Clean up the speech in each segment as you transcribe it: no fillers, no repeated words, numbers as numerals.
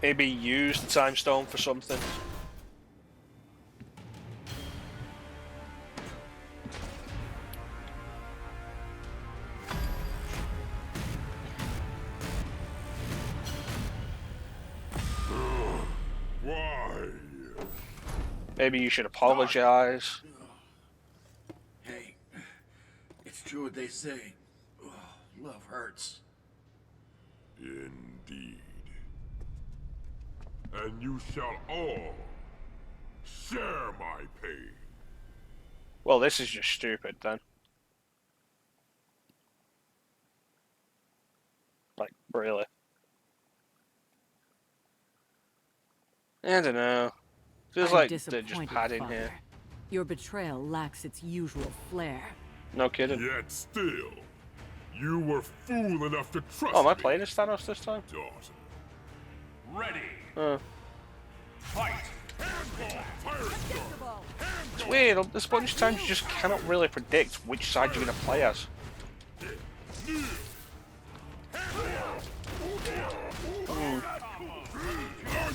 Maybe use the time stone for something. Why? Maybe you should apologize. Hey, it's true what they say. Oh, love hurts. Indeed. And you shall all share my pain. Well, this is just stupid then. Like, really. I don't know. Feels like they're just padding Father. here. Your betrayal lacks its usual flair. No kidding. Yet still, you were fool enough to trust Oh, am I me, playing as Thanos this time? daughter. Ready. Fight. It's weird. There's a bunch of times you just cannot really predict which side you're going to play as. Learn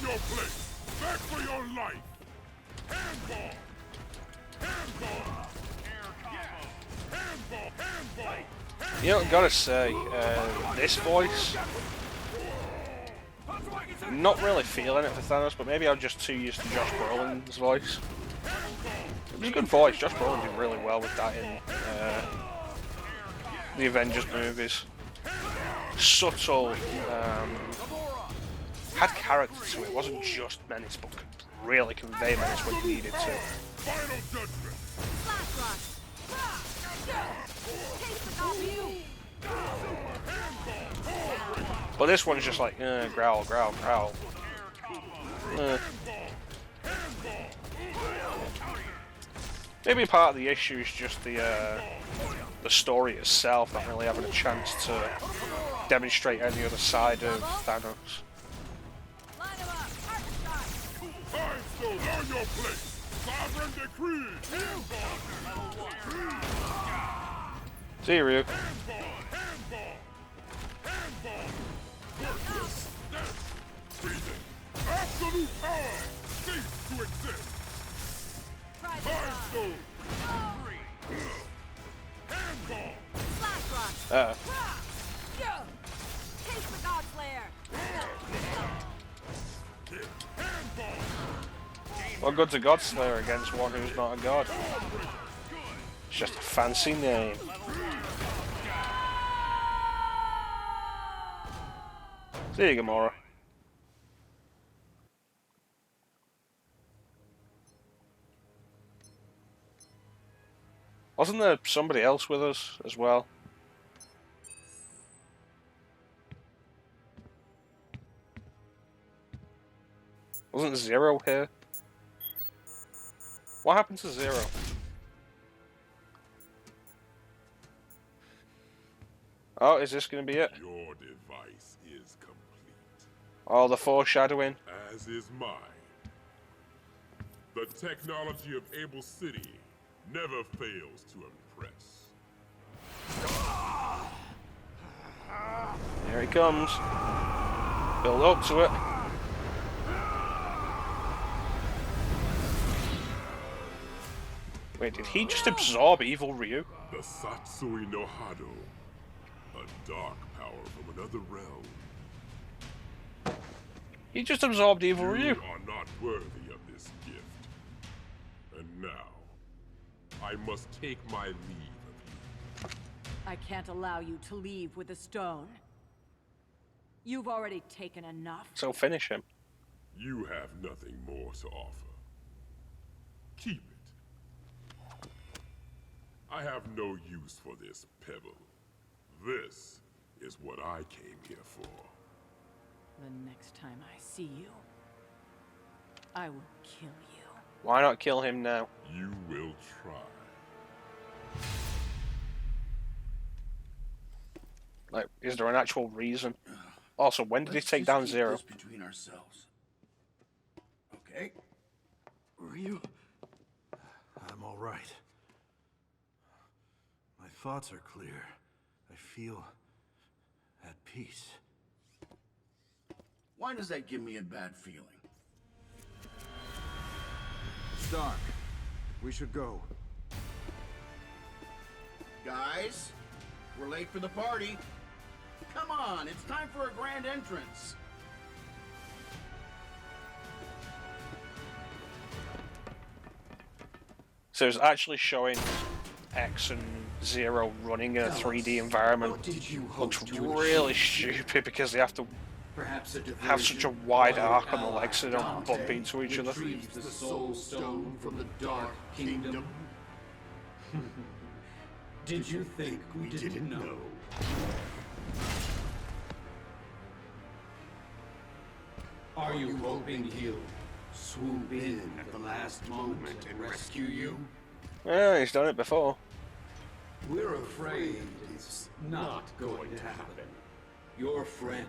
your place. Back for your life. Handball. Handball. Handball. Handball. You know, I gotta say, this voice, not really feeling it for Thanos, but maybe I'm just too used to Josh Brolin's voice. It was a good voice. Josh Brolin did really well with that in the Avengers movies. Subtle, had character to it. It wasn't just menace, but could really convey menace when you needed to. Final judgment. But this one's just like, growl, growl, growl. Maybe part of the issue is just the story itself, not really having a chance to demonstrate any other side of Thanos. Time still learn your place. Sovereign decree. See you, Ryu. Absolute power. Cease to exist. Time stone. Handball. What good's a God Slayer against one who's not a god? It's just a fancy name. See you, Gamora. Wasn't there somebody else with us as well? Wasn't Zero here? What happened to Zero? Oh, is this going to be it? Your device is complete. Oh, the foreshadowing. As is mine. The technology of Able City never fails to impress. Here he comes. Build up to it. Wait, did he just absorb evil Ryu? The Satsui no Hado. A dark power from another realm. He just absorbed evil Ryu. You are not worthy of this gift. And now, I must take my leave of you. I can't allow you to leave with the stone. You've already taken enough. So finish him. You have nothing more to offer. Keep it. I have no use for this pebble. This is what I came here for. The next time I see you, I will kill you. Why not kill him now? You will try. Like, is there an actual reason? Also, when did he take down Zero? This between ourselves. Okay. Ryu. I'm all right. My thoughts are clear. I feel at peace. Why does that give me a bad feeling? Stark, we should go. Guys, we're late for the party. Come on, it's time for a grand entrance. So it's actually showing X and Zero running in a 3D environment. Looks really stupid because they have to Perhaps a have such a wide arc on the legs so they don't bump into each other. retrieves the soul stone from the dark kingdom. Did you think we didn't know? Are you hoping he'll swoop in at the last moment and rescue you? Yeah, he's done it before. We're afraid it's not going to happen. Your friend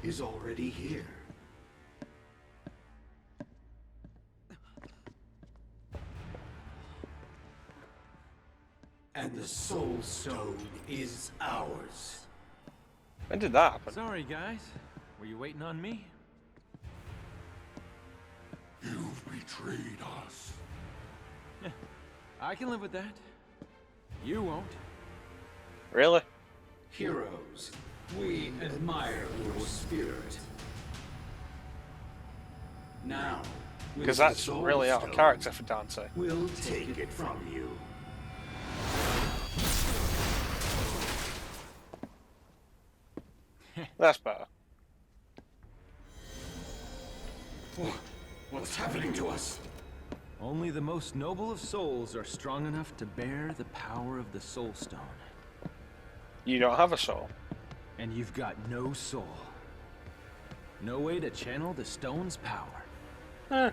is already here. And the Soul Stone is ours. When did that happen? Sorry, guys. Were you waiting on me? You've betrayed us. I can live with that. You won't. Really? Heroes, we admire your spirit. Now, with Because the that's Soul really out of Stone, character for Dante. we'll take it from you. That's better. What's happening to us? Only the most noble of souls are strong enough to bear the power of the Soul Stone. You don't have a soul. And you've got no soul. No way to channel the stone's power. Eh.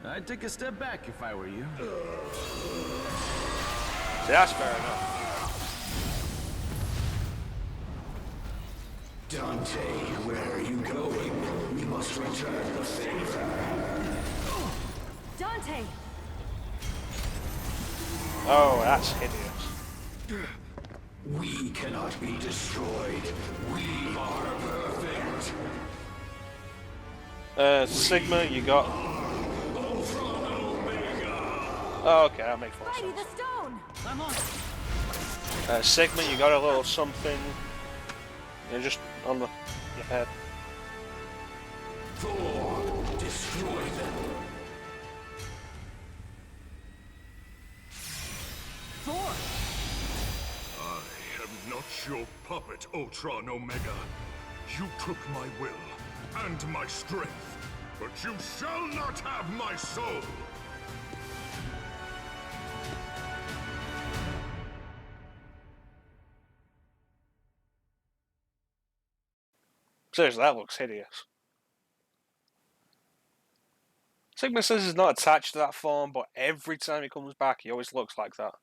I'd take a step back if I were you. See, that's fair enough. Dante, where are you going? We must return the favor. Dante! Oh, that's hideous. We cannot be destroyed. We are perfect. Sigma, you got. Oh, okay, that makes more Mighty sense. the stone! I'm on. Sigma, you got a little something. You're just on your head. Thor, destroy them. Thor! I am not your puppet, Ultron Omega. You took my will and my strength, but you shall not have my soul. Seriously, that looks hideous. Sigma says he's not attached to that form, but every time he comes back, he always looks like that.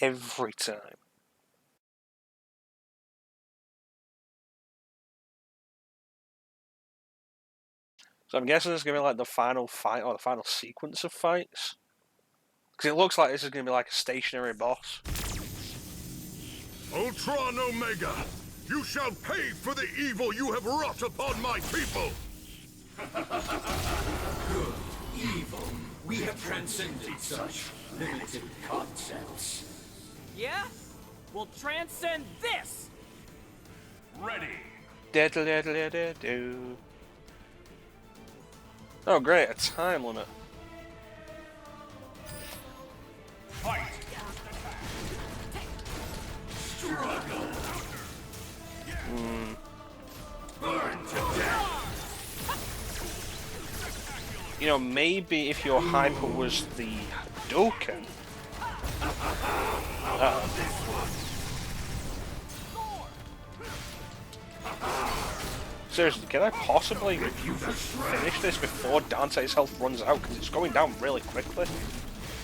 Every time. So I'm guessing this is going to be like the final fight, or the final sequence of fights. Because it looks like this is going to be like a stationary boss. Ultron Omega, you shall pay for the evil you have wrought upon my people! Good, evil. We have transcended such limited concepts. Yeah? We'll transcend this! Ready! Diddle-diddle-diddle-doo. Oh great, a time limit. Fight! Struggle. Burn to death. You know, maybe if your hyper was the Hadouken. Seriously, can I possibly finish this before Dante's health runs out? Because it's going down really quickly.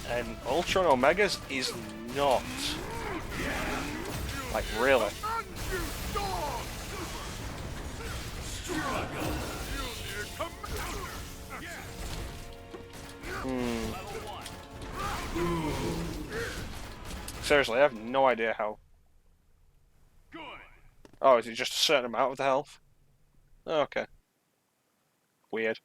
And Ultron Omega's is not. Like, really. Seriously, I have no idea how. Oh, is it just a certain amount of the health? Oh, okay. Weird.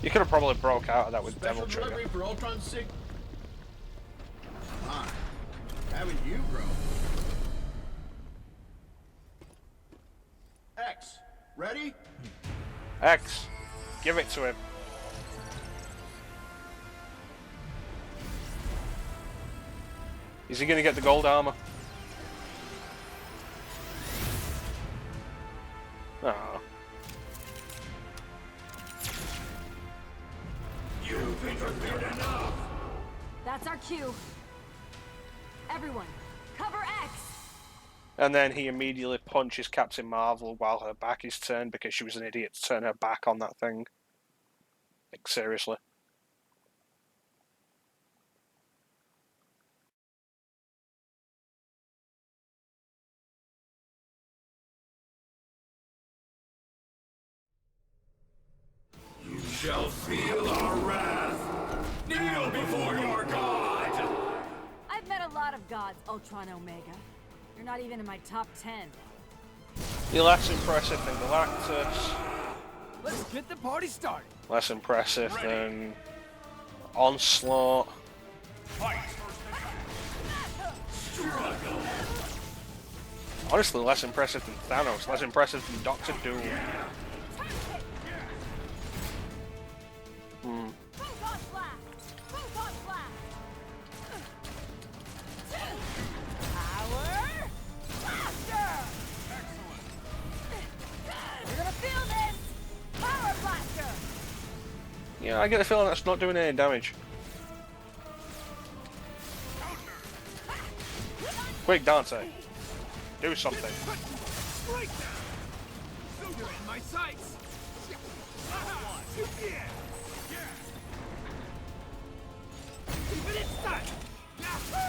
You could have probably broke out of that with Devil Trigger. for Ultron Sigma. Fine. Haven't you grown? X, ready? X, give it to him. Is he gonna get the gold armor? Oh. That's our cue. Everyone, cover X! And then he immediately punches Captain Marvel while her back is turned because she was an idiot to turn her back on that thing. Like, seriously. You shall feel our wrath. Kneel before your god. I've met a lot of gods, Ultron Omega. You're not even in my top 10. You're less impressive than Galactus. Let's get the party started. Less impressive than Onslaught. Honestly, less impressive than Thanos. Less impressive than Doctor Doom. Photon blast! Photon blast! Power blaster! Excellent. You're gonna feel this! Power blaster! Yeah, I get the feeling that's not doing any damage. Quick, Dante. Do something. Right now. You're in my sights. Keep it inside. Yahoo!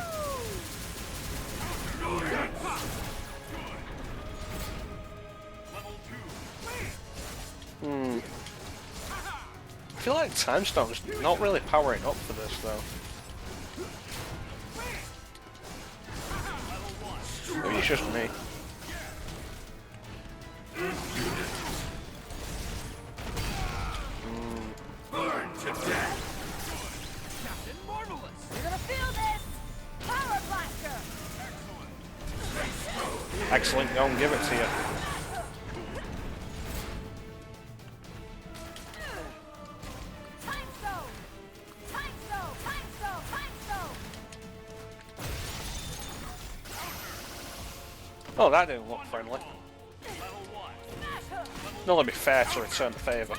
I feel like Time Stone's not really powering up for this, though. Maybe it's just me. Burn to death. Captain Marvelous. You're gonna feel this! Power blaster! Excellent, go and give it to you. Time stone! Time stone! Time stone! Time stone! Oh, that didn't look friendly. Not to be fair to return the favour.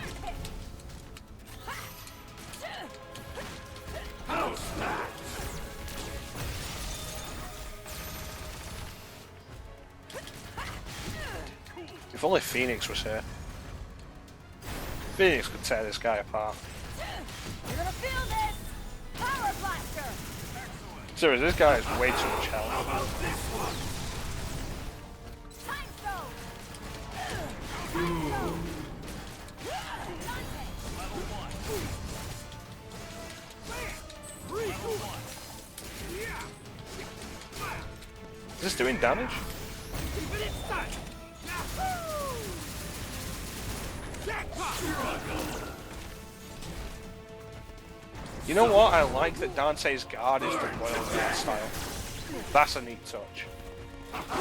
If only Phoenix was here. Phoenix could tear this guy apart. You're gonna feel this! Power blaster! Seriously, this guy has way too much health. Time stone! Time stone! Is this doing damage? Keep it inside. Yahoo! Jackpot! You know what? I like that Dante's guard is the Royal Guard style. That's a neat touch.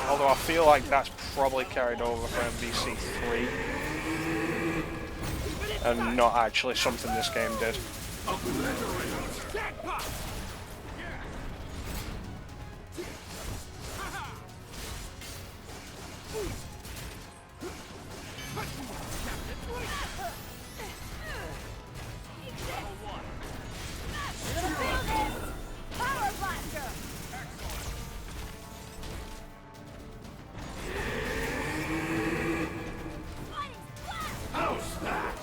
Although I feel like that's probably carried over from MVC3 and not actually something this game did. Jackpot! You're gonna feel this! Power blaster! Fighting splash! House that.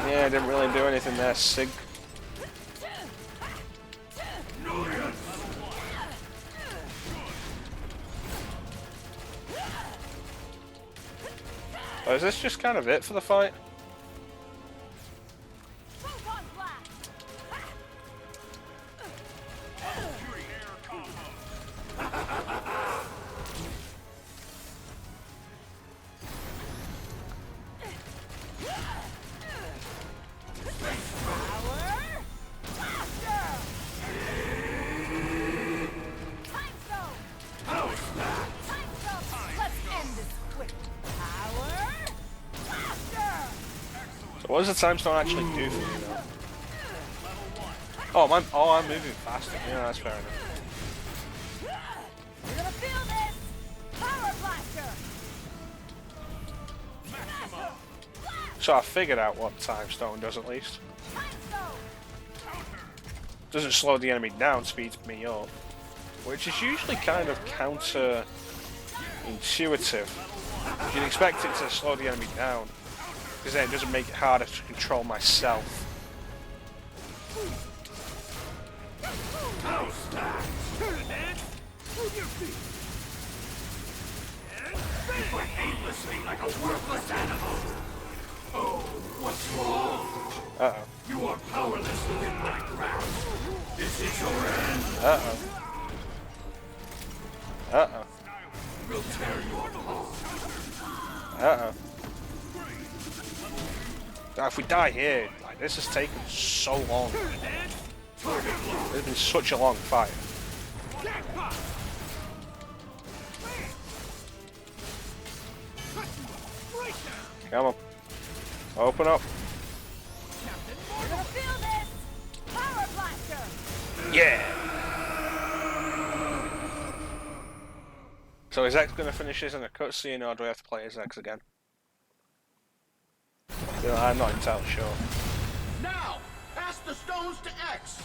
Yeah, I didn't really do anything there, Sig. Oh, is this just kind of it for the fight? Photon So what does the time stone actually do for you though? Oh, I'm moving faster. Yeah, that's fair enough. You're gonna feel this! Power blaster! So I figured out what time stone does at least. Time stone! Doesn't slow the enemy down, speeds me up. Which is usually kind of counter-intuitive. You'd expect it to slow the enemy down, because then it doesn't make it harder to control myself. Uh-oh. You are powerless within my grasp. This is your end. Uh-oh. Uh-oh. We'll tear you apart. Uh-oh. Now, if we die here, like, this has taken so long. It's been such a long fight. Come on. Open up. You're gonna feel this! Power blaster! Yeah! So is X going to finish this in a cutscene, or do I have to play as X again? You know, I'm not entirely sure. Now, pass the stones to X.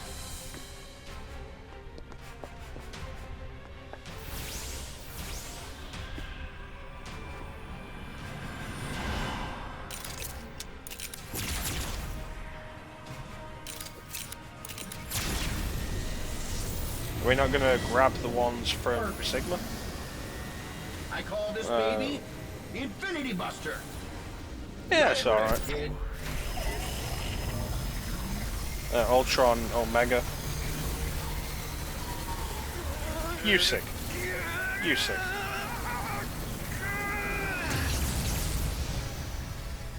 Are we not going to grab the ones from Sigma? I call this baby the Infinity Buster. Yeah, it's alright. Kid. Ultron Omega. You sick. You sick.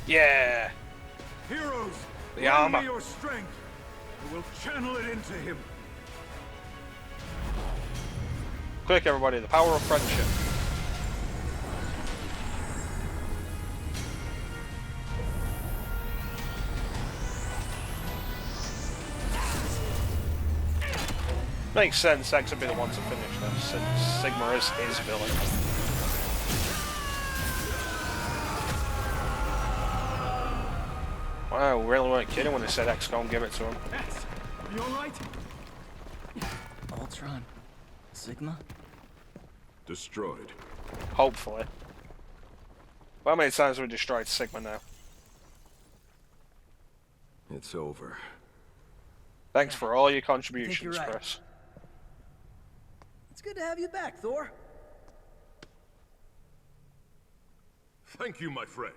Yeah! Heroes, The lend armor. me your strength. I will channel it into him. Quick, everybody, the power of friendship. Makes sense, X would be the one to finish this, since Sigma is his villain. Wow, we really weren't kidding when they said X gonna give it to him. X, are you alright? Ultron Sigma? Destroyed. Hopefully. How many times have we destroyed Sigma now? It's over. Thanks for all your contributions, you're right. Chris. It's good to have you back, Thor. Thank you, my friend.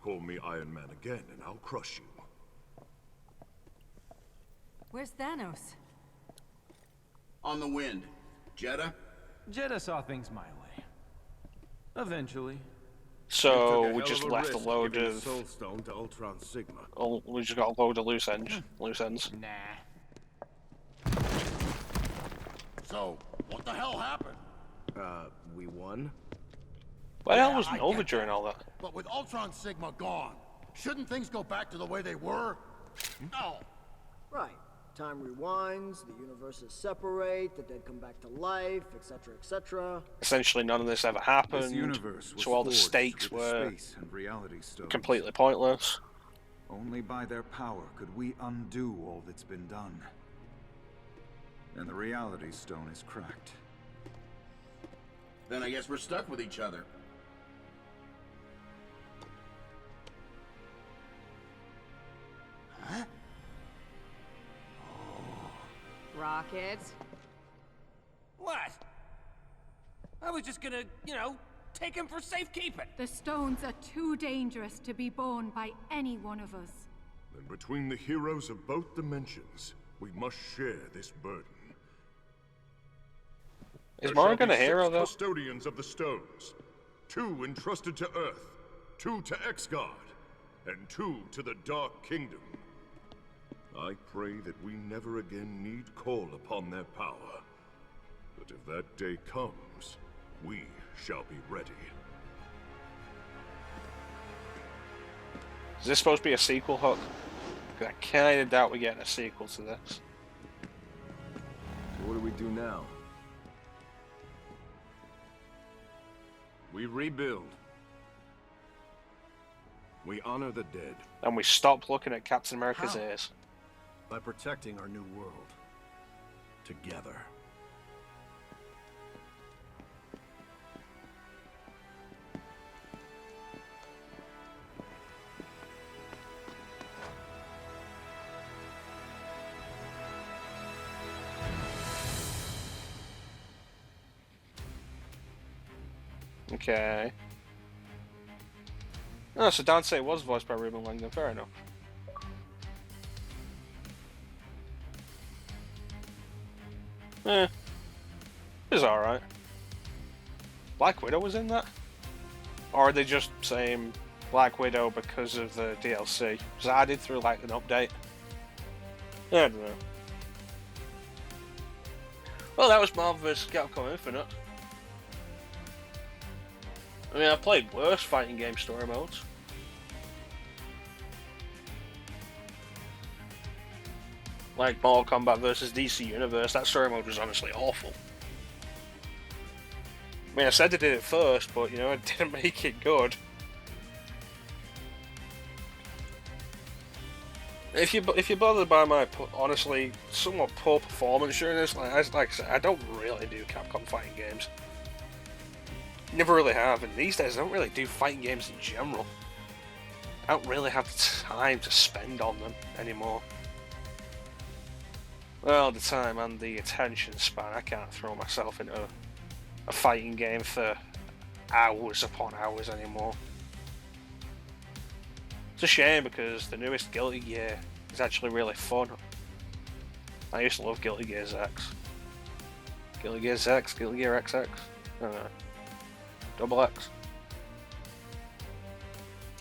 Call me Iron Man again, and I'll crush you. Where's Thanos? On the wind. Jeddah? Jeddah saw things my way. Eventually. So we just left a load of. Soul Stone to Ultron Sigma. Oh, we just got a load of loose ends. Loose ends. Nah. So, what the hell happened? We won? Where the hell Yeah, was I Nova get during that. all that? But with Ultron Sigma gone, shouldn't things go back to the way they were? No. Right. Time rewinds, the universes separate, the dead come back to life, etc., etc. Essentially, none of this ever This happened. universe was So all the forged stakes with the were space and reality stones. completely pointless. Only by their power could we undo all that's been done. And the reality stone is cracked. Then I guess we're stuck with each other. Huh? Rocket. What? I was just gonna, take him for safekeeping. The stones are too dangerous to be borne by any one of us. Then between the heroes of both dimensions, we must share this burden. Is There Morgan shall a be hero, 6 though? custodians of the stones. 2 entrusted to Earth, 2 to Xgard, and 2 to the Dark Kingdom. I pray that we never again need call upon their power. But if that day comes, we shall be ready. Is this supposed to be a sequel, Hook? 'Cause I kind of doubt we're getting a sequel to this. So what do we do now? We rebuild. We honor the dead. And we stop looking at Captain America's How? ears. By protecting our new world. Together. Okay. Oh, so Dante was voiced by Ruben Langdon, fair enough. Eh. It was alright. Black Widow was in that? Or are they just saying Black Widow because of the DLC? Was added through like an update? I don't know. Well, that was Marvel vs. Capcom Infinite. I mean, I've played worse fighting game story modes. Like Mortal Kombat vs. DC Universe, that story mode was honestly awful. I mean, I said I did it first, but you know, it didn't make it good. If you're bothered by my honestly somewhat poor performance during this, like I said, I don't really do Capcom fighting games. Never really have, and these days I don't really do fighting games in general. I don't really have the time to spend on them anymore. Well, the time and the attention span, I can't throw myself into a fighting game for hours upon hours anymore. It's a shame because the newest Guilty Gear is actually really fun. I used to love Guilty Gear X. Guilty Gear X, Guilty Gear XX, I don't know. Double X.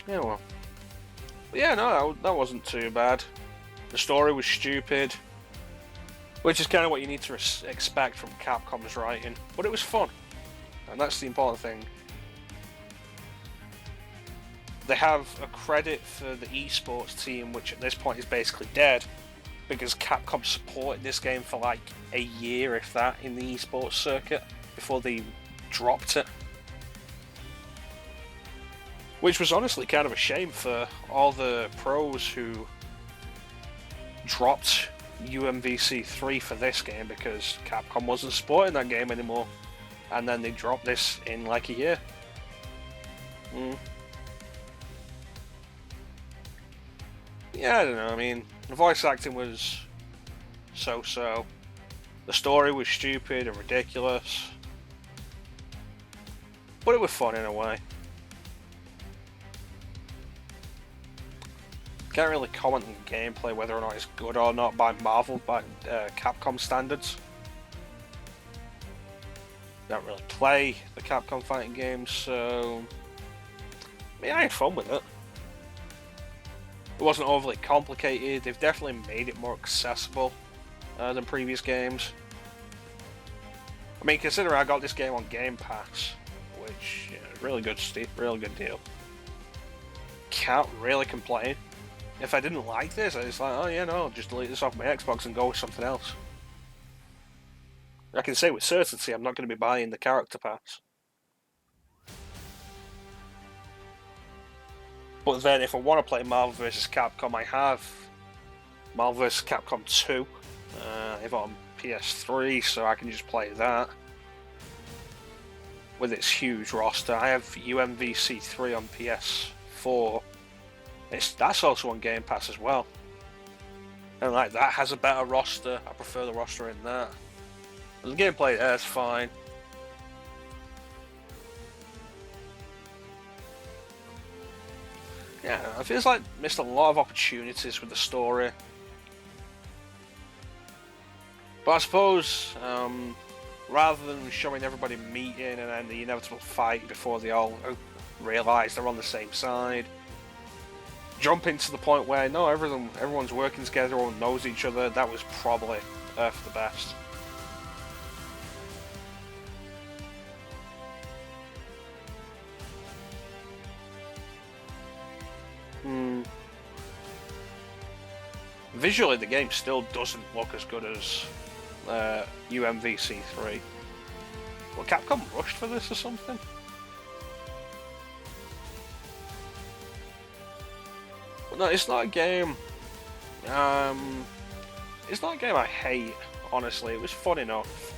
Yeah, well. But yeah, no, that wasn't too bad. The story was stupid, which is kind of what you need to expect from Capcom's writing. But it was fun, and that's the important thing. They have a credit for the esports team, which at this point is basically dead, because Capcom supported this game for like a year, if that, in the esports circuit before they dropped it. Which was honestly kind of a shame for all the pros who dropped UMVC 3 for this game because Capcom wasn't supporting that game anymore. And then they dropped this in like a year. Yeah, I don't know, I mean, the voice acting was so-so. The story was stupid and ridiculous. But it was fun in a way. Can't really comment on the gameplay, whether or not it's good or not by Capcom standards. Don't really play the Capcom fighting games, so I mean, I had fun with it. It wasn't overly complicated. They've definitely made it more accessible than previous games. I mean, considering I got this game on Game Pass, which really good deal. Can't really complain. If I didn't like this, I was like, oh yeah, no, I'll just delete this off my Xbox and go with something else. I can say with certainty I'm not going to be buying the character pass. But then if I want to play Marvel vs. Capcom, I have Marvel vs. Capcom 2. I have it on PS3, so I can just play that. With its huge roster. I have UMVC 3 on PS4. That's also on Game Pass as well. And like that has a better roster. I prefer the roster in that. And the gameplay there is fine. Yeah, it feels like missed a lot of opportunities with the story. But I suppose, rather than showing everybody meeting and then the inevitable fight before they all realise they're on the same side, jumping to the point where no, everyone's working together, everyone knows each other, that was probably for the best. visually the game still doesn't look as good as UMVC3. Well, Capcom rushed for this or something? But no, it's not a game. It's not a game I hate, honestly. It was fun enough.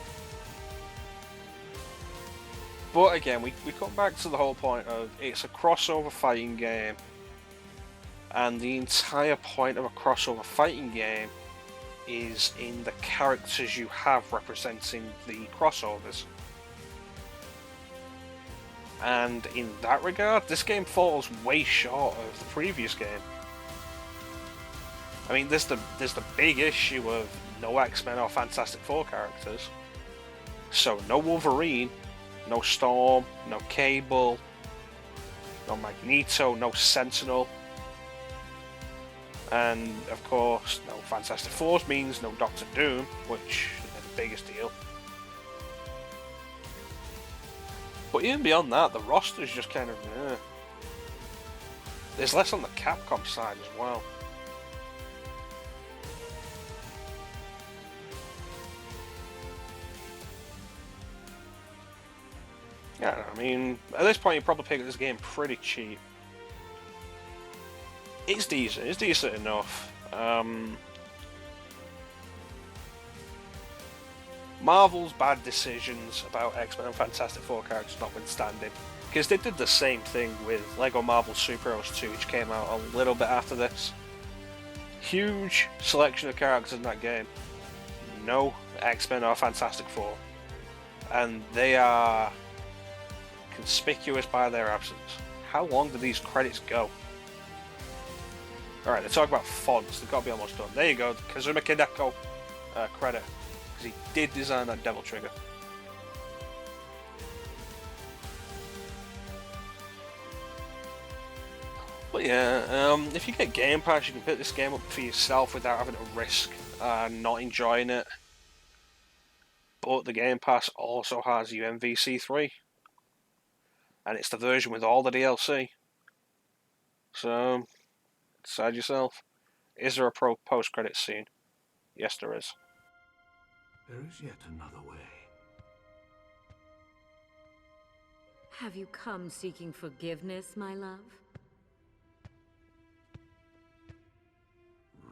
But again, we come back to the whole point of it's a crossover fighting game. And the entire point of a crossover fighting game is in the characters you have representing the crossovers. And in that regard, this game falls way short of the previous game. I mean, there's the big issue of no X-Men or Fantastic Four characters. So no Wolverine, no Storm, no Cable, no Magneto, no Sentinel. And of course, no Fantastic Four means no Doctor Doom, which is the biggest deal. But even beyond that, the roster's just kind of There's less on the Capcom side as well. Yeah, I mean, at this point you probably pick this game pretty cheap. It's decent enough. Marvel's bad decisions about X-Men and Fantastic Four characters notwithstanding, because they did the same thing with Lego Marvel Super Heroes 2, which came out a little bit after this. Huge selection of characters in that game. No X-Men or Fantastic Four. And they are conspicuous by their absence. How long do these credits go? Alright, they talk about fonts. They've got to be almost done. There you go, the Kazuma Hideko credit. Because he did design that Devil Trigger. But yeah, if you get Game Pass, you can pick this game up for yourself without having to risk not enjoying it. But the Game Pass also has UMVC3. And it's the version with all the DLC. So, decide yourself. Is there a post-credits scene? Yes, there is. There is yet another way. Have you come seeking forgiveness, my love?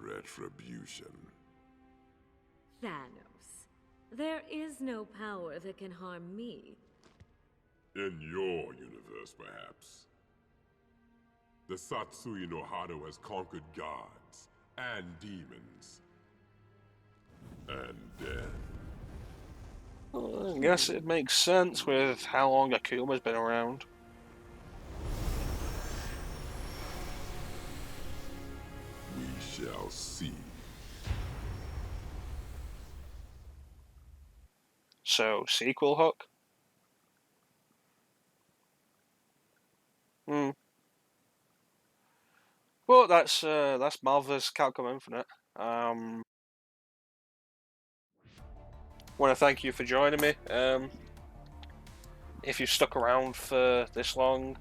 Retribution. Thanos, there is no power that can harm me. In your universe, perhaps. The Satsui no Hado has conquered gods and demons. And death. Well, I guess it makes sense with how long Akuma's been around. We shall see. So, sequel hook? Well, that's Marvel's Capcom Infinite. Want to thank you for joining me. If you've stuck around for this long,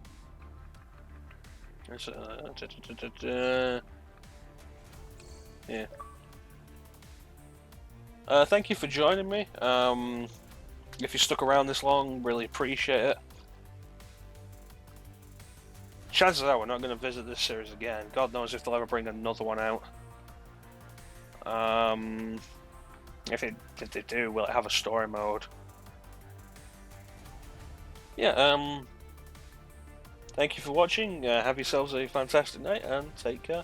yeah. Thank you for joining me. If you stuck around this long, really appreciate it. Chances are we're not going to visit this series again. God knows if they'll ever bring another one out. If they do, will it have a story mode? Yeah, thank you for watching. Have yourselves a fantastic night and take care.